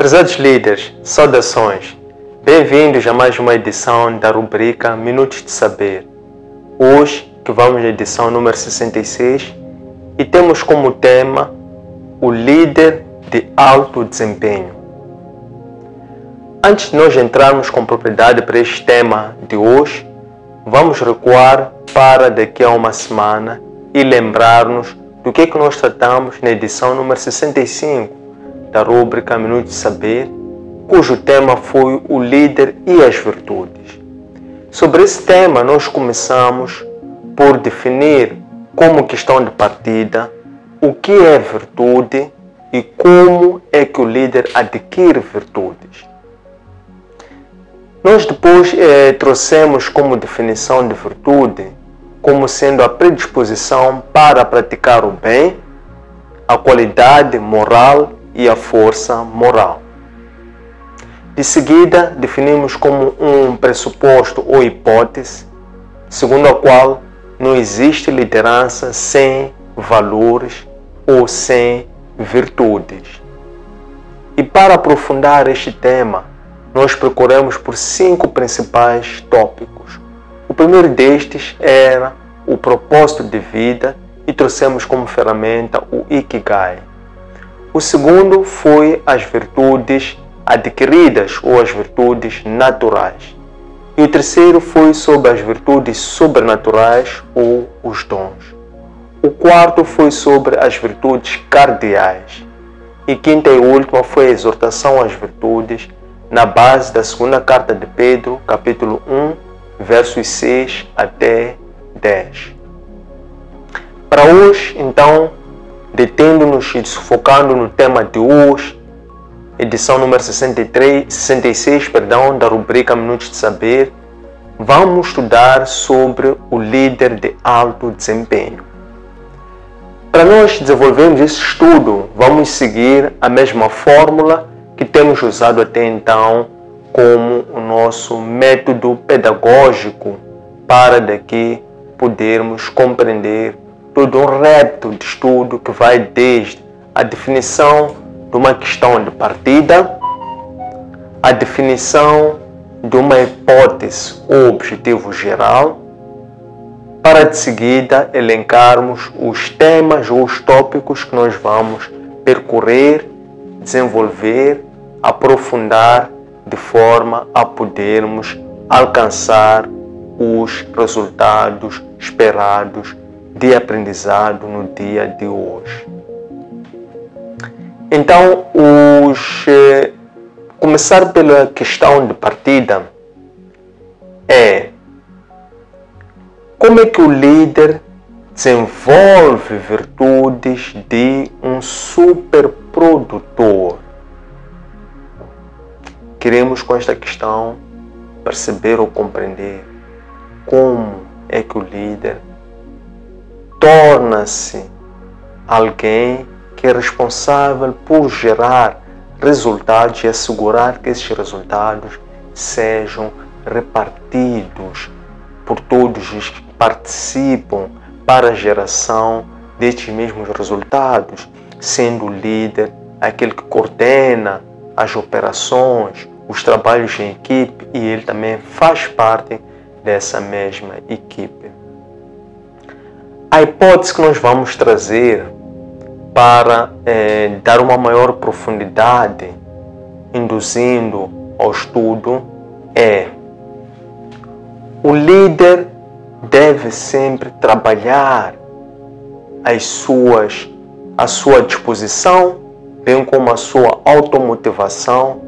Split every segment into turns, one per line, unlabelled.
Prezados líderes, saudações. Bem-vindos a mais uma edição da rubrica Minutos de Saber. Hoje, que vamos à edição número 66, e temos como tema o líder de alto desempenho. Antes de nós entrarmos com propriedade para este tema de hoje, vamos recuar para daqui a uma semana e lembrar-nos do que nós tratamos na edição número 65 da rúbrica Minutos de Saber, cujo tema foi o líder e as virtudes. Sobre esse tema, nós começamos por definir como questão de partida o que é virtude e como é que o líder adquire virtudes. Nós depois trouxemos como definição de virtude como sendo a predisposição para praticar o bem, a qualidade moral e a força moral. De seguida, definimos como um pressuposto ou hipótese, segundo a qual não existe liderança sem valores ou sem virtudes. E para aprofundar este tema, nós procuramos por 5 principais tópicos. O primeiro destes era o propósito de vida e trouxemos como ferramenta o Ikigai. O segundo foi as virtudes adquiridas ou as virtudes naturais. E o terceiro foi sobre as virtudes sobrenaturais ou os dons. O quarto foi sobre as virtudes cardeais. E quinta e última foi a exortação às virtudes na base da segunda carta de Pedro, capítulo 1, versos 6 até 10. Para hoje, então, detendo-nos e focando no tema de hoje, edição número 66 da rubrica Minutos de Saber, vamos estudar sobre o líder de alto desempenho. Para nós desenvolvermos esse estudo, vamos seguir a mesma fórmula que temos usado até então como o nosso método pedagógico para daqui podermos compreender todo um repto de estudo que vai desde a definição de uma questão de partida, a definição de uma hipótese ou objetivo geral, para de seguida elencarmos os temas ou os tópicos que nós vamos percorrer, desenvolver, aprofundar de forma a podermos alcançar os resultados esperados de aprendizado no dia de hoje. Então, começar pela questão de partida é como é que o líder desenvolve virtudes de um superprodutor. Queremos com esta questão perceber ou compreender como é que o líder torna-se alguém que é responsável por gerar resultados e assegurar que esses resultados sejam repartidos por todos os que participam para a geração destes mesmos resultados, sendo o líder aquele que coordena as operações, os trabalhos em equipe, e ele também faz parte dessa mesma equipe. A hipótese que nós vamos trazer para dar uma maior profundidade, induzindo ao estudo, é: o líder deve sempre trabalhar a sua disposição, bem como a sua automotivação,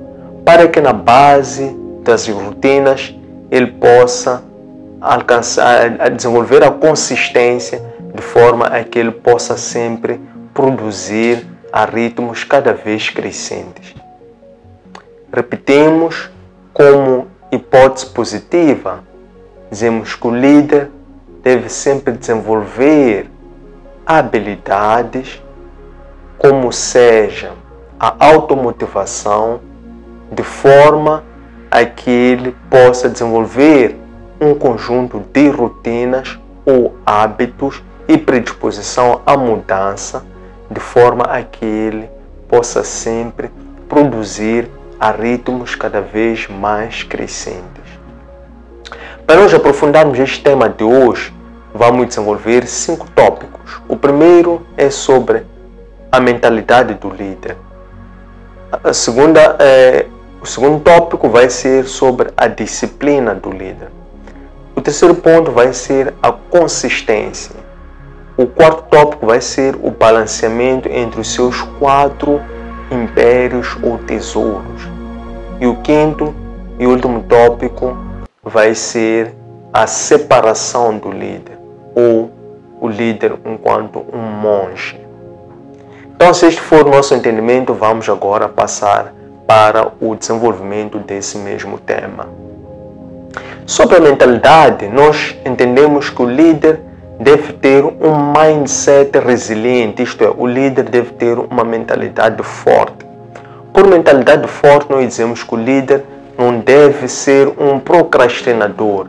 para que na base das rotinas ele possa desenvolver a consistência de forma a que ele possa sempre produzir a ritmos cada vez crescentes. Repetimos como hipótese positiva, dizemos que o líder deve sempre desenvolver habilidades, como seja a automotivação, de forma a que ele possa desenvolver um conjunto de rotinas ou hábitos e predisposição à mudança, de forma a que ele possa sempre produzir a ritmos cada vez mais crescentes. Para nós aprofundarmos este tema de hoje, vamos desenvolver 5 tópicos. O primeiro é sobre a mentalidade do líder. O segundo tópico vai ser sobre a disciplina do líder. O terceiro ponto vai ser a consistência. O quarto tópico vai ser o balanceamento entre os seus 4 impérios ou tesouros. E o quinto e último tópico vai ser a separação do líder, ou o líder enquanto um monge. Então, se este for o nosso entendimento, vamos agora passar para o desenvolvimento desse mesmo tema. Sobre a mentalidade, nós entendemos que o líder deve ter um mindset resiliente, isto é, o líder deve ter uma mentalidade forte. Por mentalidade forte, nós dizemos que o líder não deve ser um procrastinador,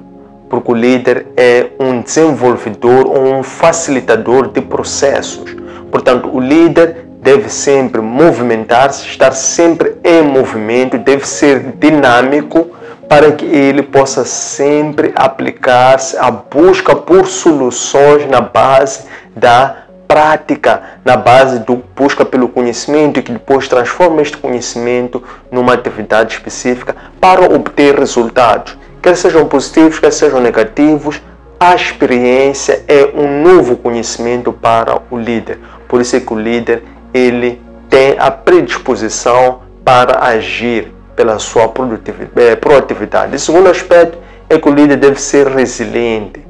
porque o líder é um desenvolvedor ou um facilitador de processos. Portanto, o líder deve sempre movimentar-se, estar sempre em movimento, deve ser dinâmico para que ele possa sempre aplicar-se à busca por soluções na base da prática, na base da busca pelo conhecimento e que depois transforma este conhecimento numa atividade específica para obter resultados. Quer sejam positivos, quer sejam negativos, a experiência é um novo conhecimento para o líder. Por isso é que o líder ele tem a predisposição para agir pela sua proatividade. O segundo aspecto é que o líder deve ser resiliente.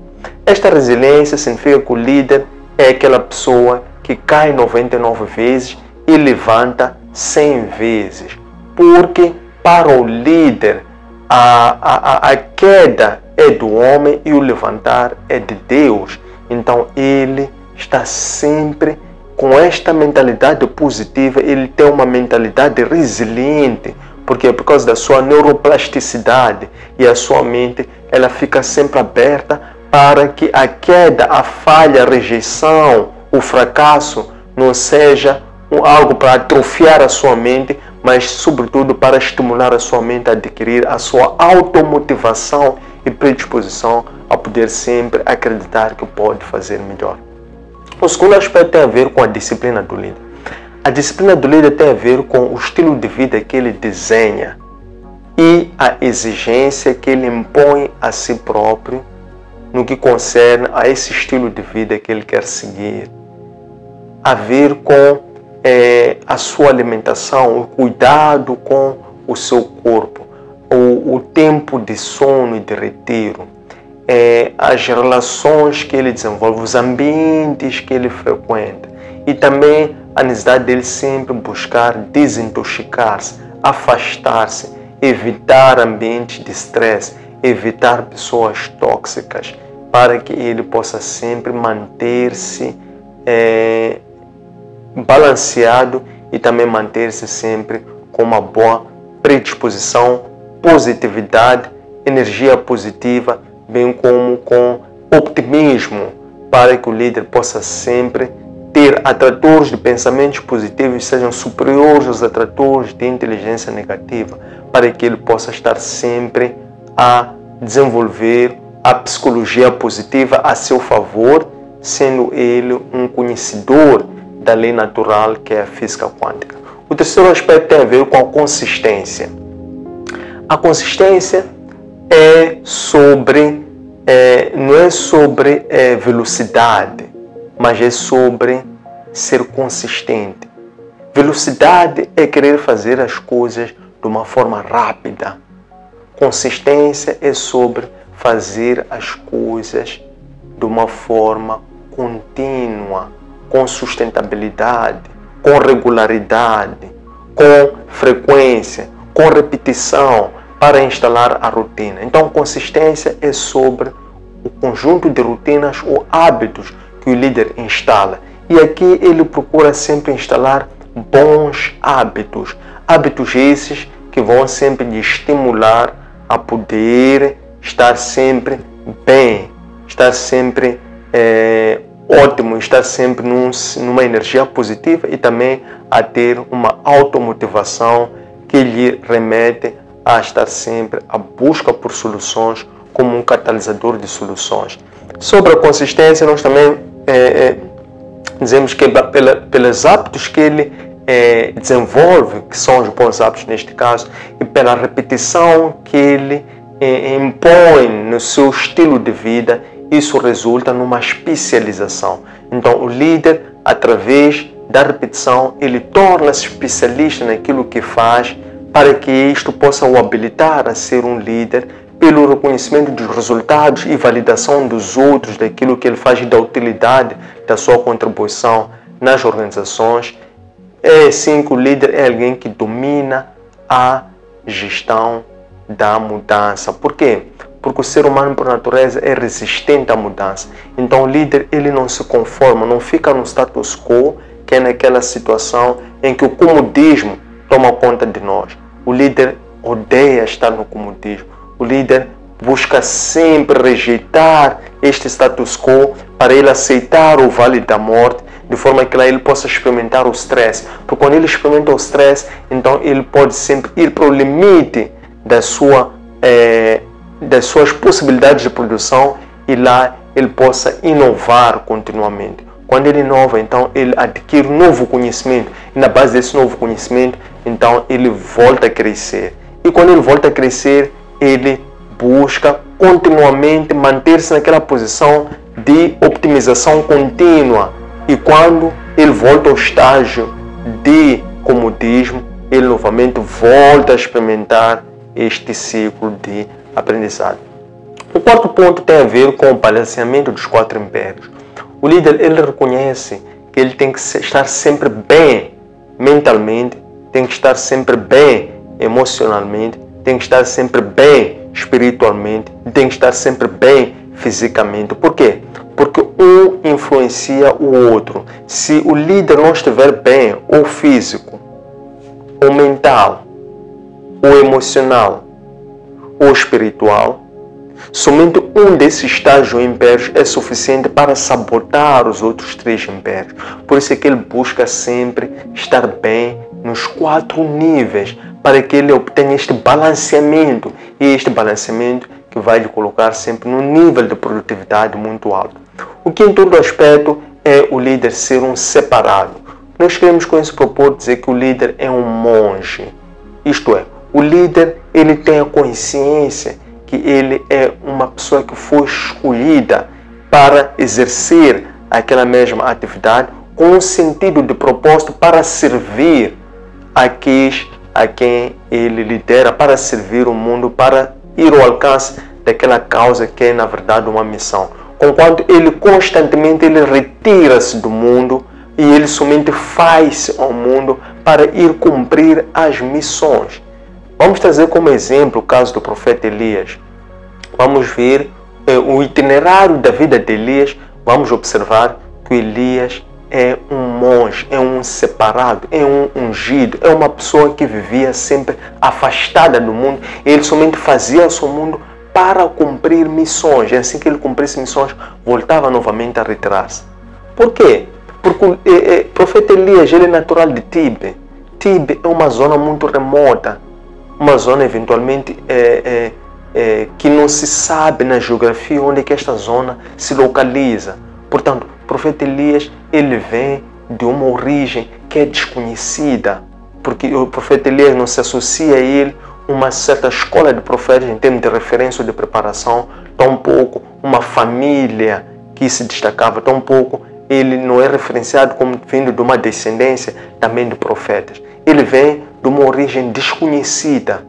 Esta resiliência significa que o líder é aquela pessoa que cai 99 vezes e levanta 100 vezes. Porque para o líder a queda é do homem e o levantar é de Deus. Então ele está sempre com esta mentalidade positiva, ele tem uma mentalidade resiliente, porque é por causa da sua neuroplasticidade e a sua mente ela fica sempre aberta para que a queda, a falha, a rejeição, o fracasso não seja algo para atrofiar a sua mente, mas sobretudo para estimular a sua mente a adquirir a sua automotivação e predisposição a poder sempre acreditar que pode fazer melhor. O segundo aspecto tem a ver com a disciplina do líder. A disciplina do líder tem a ver com o estilo de vida que ele desenha e a exigência que ele impõe a si próprio no que concerne a esse estilo de vida que ele quer seguir. A ver com a sua alimentação, o cuidado com o seu corpo, o tempo de sono e de retiro, as relações que ele desenvolve, os ambientes que ele frequenta e também a necessidade dele sempre buscar desintoxicar-se, afastar-se, evitar ambientes de estresse, evitar pessoas tóxicas, para que ele possa sempre manter-se balanceado e também manter-se sempre com uma boa predisposição, positividade, energia positiva, bem como com optimismo, para que o líder possa sempre ter atratores de pensamentos positivos sejam superiores aos atratores de inteligência negativa, para que ele possa estar sempre a desenvolver a psicologia positiva a seu favor, sendo ele um conhecedor da lei natural que é a física quântica. O terceiro aspecto tem a ver com a consistência. A consistência não é sobre velocidade, mas é sobre ser consistente. Velocidade é querer fazer as coisas de uma forma rápida. Consistência é sobre fazer as coisas de uma forma contínua, com sustentabilidade, com regularidade, com frequência, com repetição, para instalar a rotina. Então, consistência é sobre o conjunto de rotinas ou hábitos que o líder instala. E aqui ele procura sempre instalar bons hábitos. Hábitos esses que vão sempre lhe estimular a poder estar sempre bem, estar sempre ótimo, estar sempre numa energia positiva e também a ter uma automotivação que lhe remete a estar sempre à busca por soluções como um catalisador de soluções. Sobre a consistência, nós também dizemos que pelos hábitos que ele desenvolve, que são os bons hábitos neste caso, e pela repetição que ele impõe no seu estilo de vida, isso resulta numa especialização. Então o líder, através da repetição, ele torna-se especialista naquilo que faz, para que isto possa o habilitar a ser um líder pelo reconhecimento dos resultados e validação dos outros, daquilo que ele faz e da utilidade da sua contribuição nas organizações. É assim que o líder é alguém que domina a gestão da mudança. Por quê? Porque o ser humano, por natureza, é resistente à mudança. Então o líder, ele não se conforma, não fica no status quo, que é naquela situação em que o comodismo toma conta de nós. O líder odeia estar no comodismo. O líder busca sempre rejeitar este status quo para ele aceitar o vale da morte, de forma que lá ele possa experimentar o stress. Porque quando ele experimenta o stress, então ele pode sempre ir para o limite das suas possibilidades de produção, e lá ele possa inovar continuamente. Quando ele inova, então ele adquire novo conhecimento, e na base desse novo conhecimento, então ele volta a crescer. E quando ele volta a crescer, ele busca continuamente manter-se naquela posição de optimização contínua. E quando ele volta ao estágio de comodismo, ele novamente volta a experimentar este ciclo de aprendizado. O quarto ponto tem a ver com o balanceamento dos 4 impérios. O líder, ele reconhece que ele tem que estar sempre bem mentalmente, tem que estar sempre bem emocionalmente, tem que estar sempre bem espiritualmente, tem que estar sempre bem fisicamente. Por quê? Porque um influencia o outro. Se o líder não estiver bem, ou físico, ou mental, ou emocional, ou espiritual, somente um desses estágios impérios é suficiente para sabotar os outros 3 impérios. Por isso é que ele busca sempre estar bem nos 4 níveis, para que ele obtenha este balanceamento. E este balanceamento que vai lhe colocar sempre num nível de produtividade muito alto. O quinto aspecto é o líder ser um separado. Nós queremos com isso propor dizer que o líder é um monge. Isto é, o líder, ele tem a consciência que ele é uma pessoa que foi escolhida para exercer aquela mesma atividade com um sentido de propósito para servir aqueles a quem ele lidera, para servir o mundo, para ir ao alcance daquela causa que é na verdade uma missão. Conquanto ele constantemente retira-se do mundo e ele somente faz ao mundo para ir cumprir as missões. Vamos trazer como exemplo o caso do profeta Elias. Vamos ver o itinerário da vida de Elias. Vamos observar que Elias é um monge, é um separado, é um ungido, é uma pessoa que vivia sempre afastada do mundo. Ele somente fazia o seu mundo para cumprir missões. E assim que ele cumprisse missões, voltava novamente a retirar-se. Por quê? Porque o profeta Elias, ele é natural de Tibe. Tibe é uma zona muito remota, uma zona eventualmente que não se sabe na geografia onde é que esta zona se localiza. Portanto, o profeta Elias, ele vem de uma origem que é desconhecida, porque o profeta Elias não se associa a ele uma certa escola de profetas em termos de referência ou de preparação, tampouco uma família que se destacava, tampouco ele não é referenciado como vindo de uma descendência também de profetas. Ele vem de uma origem desconhecida.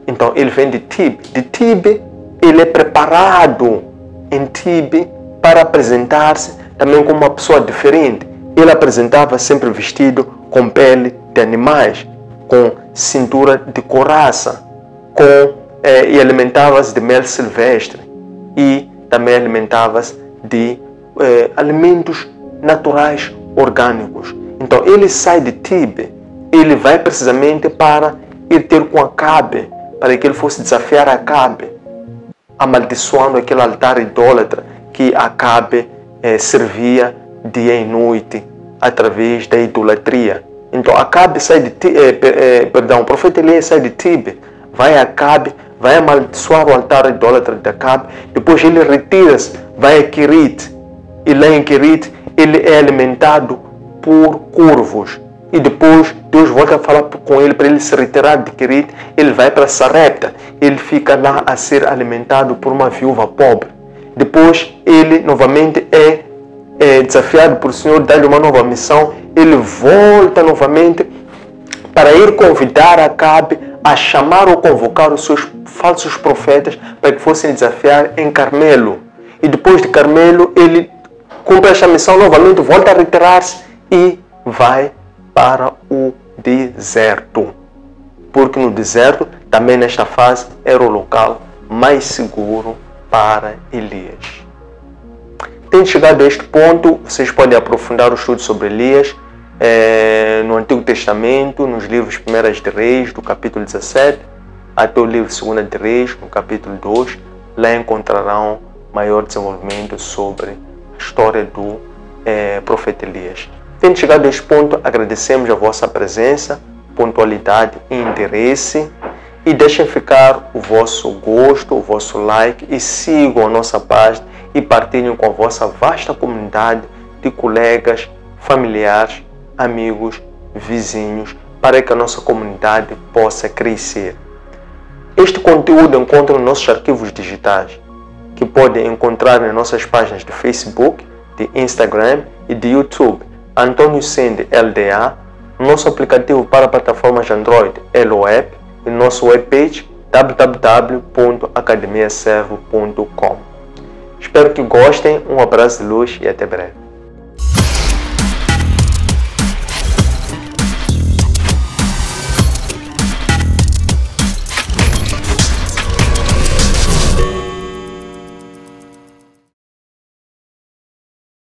Então ele vem de Tibe. De Tibe ele é preparado em Tibe para apresentar-se também como uma pessoa diferente. Ele apresentava sempre vestido com pele de animais, com cintura de couraça, e alimentava-se de mel silvestre e também alimentava-se de alimentos naturais orgânicos. Então ele sai de Tibe, ele vai precisamente para ir ter com Acabe, para que ele fosse desafiar Acabe, amaldiçoando aquele altar idólatra que Acabe servia dia e noite através da idolatria. Então Acabe sai de o profeta Elias sai de Tibe, vai a Acabe, vai amaldiçoar o altar idólatra de Acabe, depois ele retira-se, vai a Querite, e lá em Querite ele é alimentado por corvos. E depois Deus volta a falar com ele para ele se retirar de Querite, ele vai para Sarepta, ele fica lá a ser alimentado por uma viúva pobre. Depois ele novamente é desafiado por o Senhor, dá-lhe uma nova missão, ele volta novamente para ir convidar Acabe a chamar ou convocar os seus falsos profetas para que fossem desafiar em Carmelo. E depois de Carmelo, ele cumpre esta missão novamente, volta a retirar-se e vai para o deserto. Porque no deserto, também nesta fase, era o local mais seguro para Elias. Tendo chegado a este ponto, vocês podem aprofundar o estudo sobre Elias no Antigo Testamento, nos livros 1 de Reis, do capítulo 17, até o livro 2 de Reis, no capítulo 2. Lá encontrarão maior desenvolvimento sobre a história do profeta Elias. Tendo chegado a este ponto, agradecemos a vossa presença, pontualidade e interesse. E deixem ficar o vosso gosto, o vosso like e sigam a nossa página e partilhem com a vossa vasta comunidade de colegas, familiares, amigos, vizinhos, para que a nossa comunidade possa crescer. Este conteúdo encontra nos nossos arquivos digitais, que podem encontrar nas nossas páginas de Facebook, de Instagram e de YouTube, Antônio Sende LDA, nosso aplicativo para plataformas Android, EloApp, e nosso webpage www.academiaservo.com. Espero que gostem, um abraço de luz e até breve.